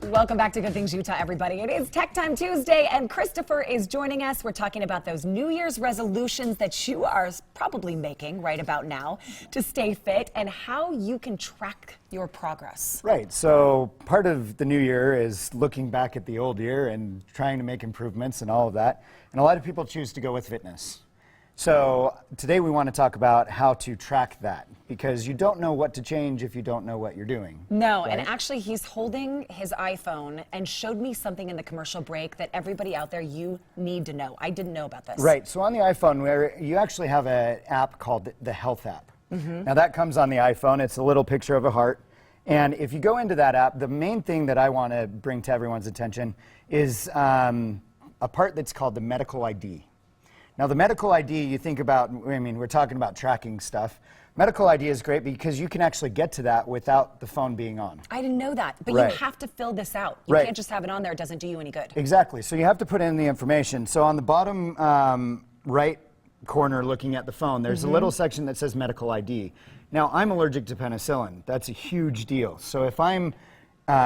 Welcome back to Good Things Utah, everybody. It is Tech Time Tuesday, and Christopher is joining us. We're talking about those New Year's resolutions that you are probably making right about now to stay fit and how you can track your progress. Right. So part of the new year is looking back at the old year and trying to make improvements and all of that. And a lot of people choose to go with fitness. So today we want to talk about how to track that, because you don't know what to change if you don't know what you're doing. No, right? and actually he's holding his iPhone and showed me something in the commercial break that everybody out there, you need to know. I didn't know about this. Right. So on the iPhone, where you actually have an app called the Health app. Now that comes on the iPhone. It's a little picture of a heart. And if you go into that app, the main thing that I want to bring to everyone's attention is a part that's called the medical ID. Now, the medical ID, you think about, I mean, we're talking about tracking stuff. Medical ID is great because you can actually get to that without the phone being on. I didn't know that, but Right. you have to fill this out. You Right. can't just have it on there. It doesn't do you any good. Exactly. So you have to put in the information. So on the bottom right corner looking at the phone, there's a little section that says medical ID. Now, I'm allergic to penicillin. That's a huge deal. So if I'm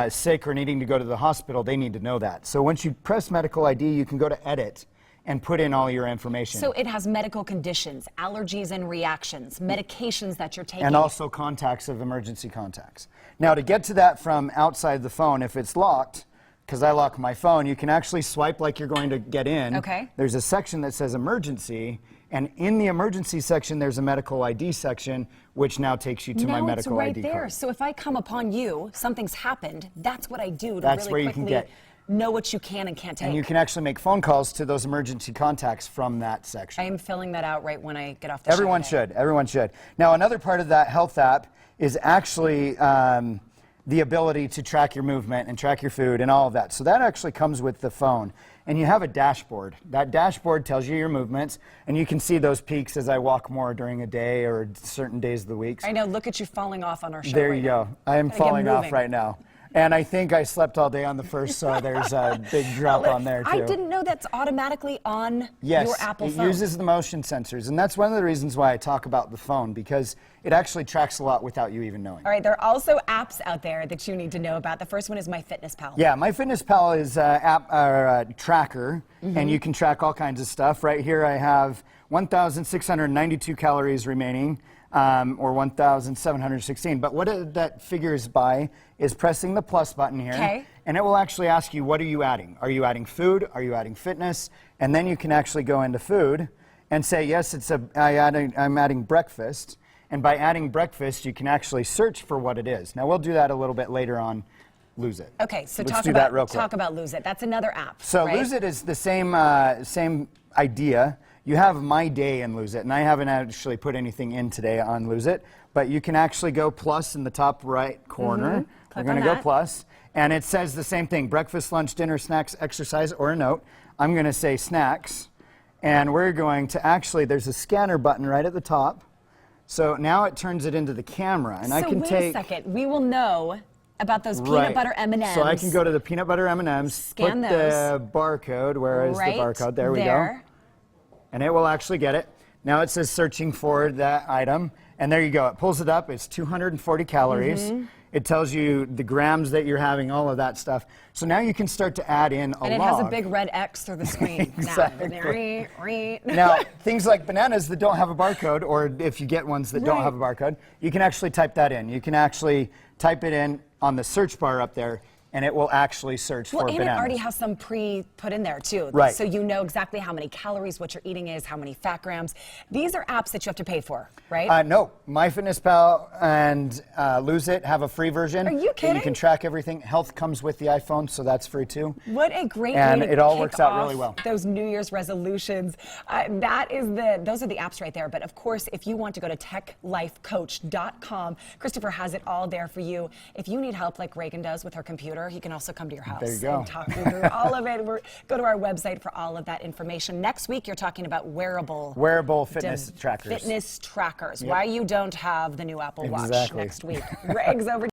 sick or needing to go to the hospital, they need to know that. So once you press medical ID, you can go to edit and put in all your information. So it has medical conditions, allergies and reactions, medications that you're taking. And also contacts of emergency contacts. Now, to get to that from outside the phone, if it's locked, because I lock my phone, you can actually swipe like you're going to get in. Okay. There's a section that says emergency, and in the emergency section, there's a medical ID section, which now takes you to my medical right ID there. card. So if I come upon you, something's happened, that's what I do to That's really where you can quickly get. know what you can and can't take. And you can actually make phone calls to those emergency contacts from that section. I am filling that out right when I get off the show Everyone today. should. Everyone should. Now, another part of that health app is actually the ability to track your movement and track your food and all of that. So that actually comes with the phone. And you have a dashboard. That dashboard tells you your movements, and you can see those peaks as I walk more during a day or certain days of the week. I know, look at you falling off on our show. There right you now. go. I am Gotta get falling off moving. right now. And I think I slept all day on the first, so there's a big drop on there, too. I didn't know that's automatically on Yes, your Apple it phone. uses the motion sensors, and that's one of the reasons why I talk about the phone, because it actually tracks a lot without you even knowing. All right, there are also apps out there that you need to know about. The first one is MyFitnessPal. Yeah, MyFitnessPal is an app or a tracker, and you can track all kinds of stuff. Right here I have 1,692 calories remaining, or 1,716. But what that figures by is pressing the plus button here, Okay. and it will actually ask you, what are you adding? Are you adding food? Are you adding fitness? And then you can actually go into food and say, yes, I'm adding breakfast. And by adding breakfast, you can actually search for what it is. Now, we'll do that a little bit later on Lose It. Okay, so Let's talk do about that real quick. talk about Lose It. That's another app. So right? Lose It is the same idea. You have My Day in Lose It, and I haven't actually put anything in today on Lose It, but you can actually go plus in the top right corner. Click We're on going to go that. plus, and it says the same thing: breakfast, lunch, dinner, snacks, exercise, or a note. I'm going to say snacks, and we're going to actually, there's a scanner button right at the top. So now it turns it into the camera, and I can wait take. a second. We will know about those peanut butter M&Ms. So I can go to the peanut butter M&Ms, Scan put the barcode. Where is right the barcode? There we there. go. And it will actually get it. Now it says searching for that item, and there you go. It pulls it up. It's 240 calories. It tells you the grams that you're having, all of that stuff. So now you can start to add in a And it log. has a big red X through the screen. Exactly. Now. Now, things like bananas that don't have a barcode, or if you get ones that don't Right. have a barcode, you can actually type that in. You can actually type it in on the search bar up there, and it will actually search for And bananas. it already has some pre-put in there, too. Right. So you know exactly how many calories, what you're eating is, how many fat grams. These are apps that you have to pay for, right? No, MyFitnessPal and Lose It have a free version. Are you that You kidding? can track everything. Health comes with the iPhone, so that's free too. What a great And way to it all kick works out off really well. those New Year's resolutions. Those are the apps right there. But of course, if you want to go to techlifecoach.com, Christopher has it all there for you. If you need help like Reagan does with her computer, he can also come to your house There you go. and talk you through all of it. Go to our website for all of that information. Next week, you're talking about wearable Fitness trackers. Fitness trackers. Yep. Why you don't have the new Apple Watch Exactly. next week. Greg's over